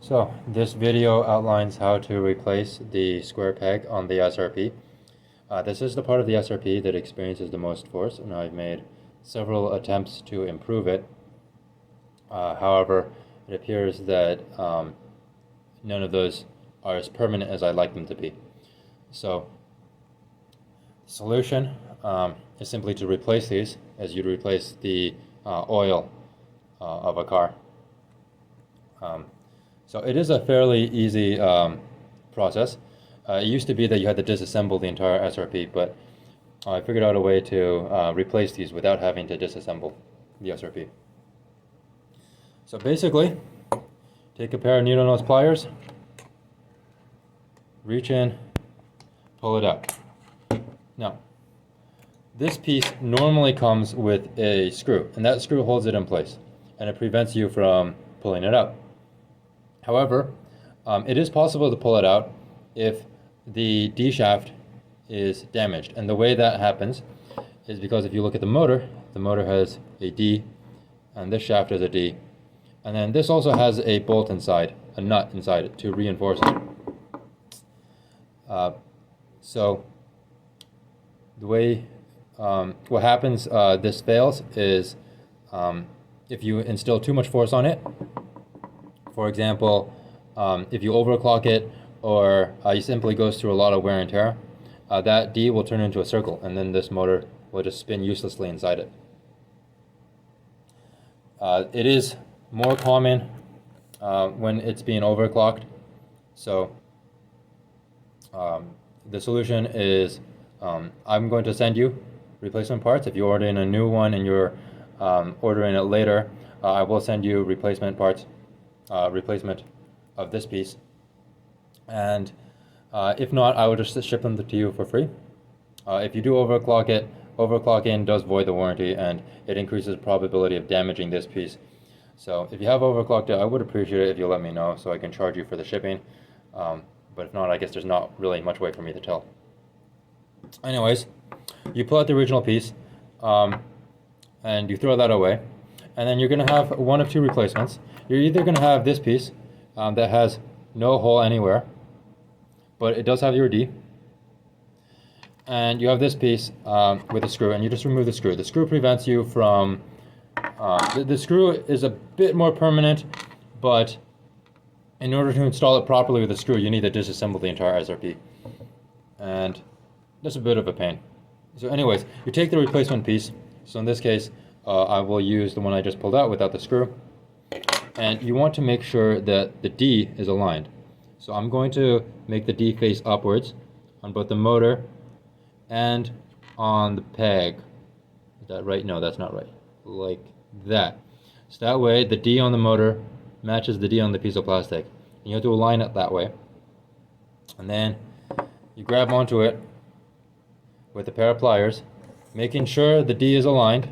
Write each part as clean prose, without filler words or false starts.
So this video outlines how to replace the square peg on the SRP. This is the part of the SRP that experiences the most force, and I've made several attempts to improve it. However, it appears that none of those are as permanent as I'd like them to be. So the solution is simply to replace these as you'd replace the oil of a car. So it is a fairly easy process. It used to be that you had to disassemble the entire SRP, but I figured out a way to replace these without having to disassemble the SRP. So basically, take a pair of needle nose pliers, reach in, pull it out. Now, this piece normally comes with a screw, and that screw holds it in place, and it prevents you from pulling it out. However, it is possible to pull it out if the D shaft is damaged. And the way that happens is because if you look at the motor has a D, and this shaft has a D. And then this also has a bolt inside, a nut inside it to reinforce it. So the way, what happens, this fails is if you instill too much force on it. For example, if you overclock it, or it simply goes through a lot of wear and tear, that D will turn into a circle, and then this motor will just spin uselessly inside it. It is more common when it's being overclocked. So the solution is I'm going to send you replacement parts. If you're ordering a new one and you're ordering it later, I will send you replacement parts. Replacement of this piece, and if not, I will just ship them to you for free. If you do overclock it, overclocking does void the warranty, and it increases the probability of damaging this piece. So if you have overclocked it, I would appreciate it if you let me know so I can charge you for the shipping, but if not, I guess there's not really much way for me to tell. Anyways, you pull out the original piece and you throw that away, and then you're going to have one of two replacements. You're either going to have this piece that has no hole anywhere, but it does have your D, and you have this piece with a screw, and you just remove the screw. The screw prevents you from, the screw is a bit more permanent, but in order to install it properly with a screw, you need to disassemble the entire SRP, and that's a bit of a pain. So anyways, you take the replacement piece. So in this case, I will use the one I just pulled out without the screw. And you want to make sure that the D is aligned. So I'm going to make the D face upwards on both the motor and on the peg. Is that right? No, that's not right. Like that. So that way the D on the motor matches the D on the piece of plastic. And you have to align it that way. And then you grab onto it with a pair of pliers, making sure the D is aligned.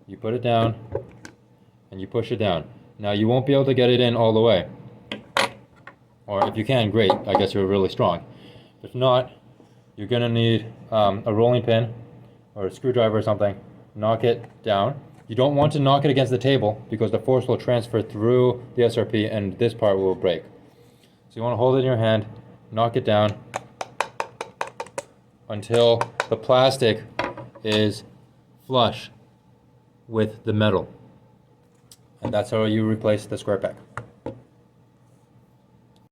You put it down, and you push it down. Now you won't be able to get it in all the way. Or if you can, great, I guess you're really strong. If not, you're going to need a rolling pin or a screwdriver or something. Knock it down. You don't want to knock it against the table because the force will transfer through the SRP and this part will break. So you want to hold it in your hand, knock it down until the plastic is flush with the metal. And that's how you replace the square peg.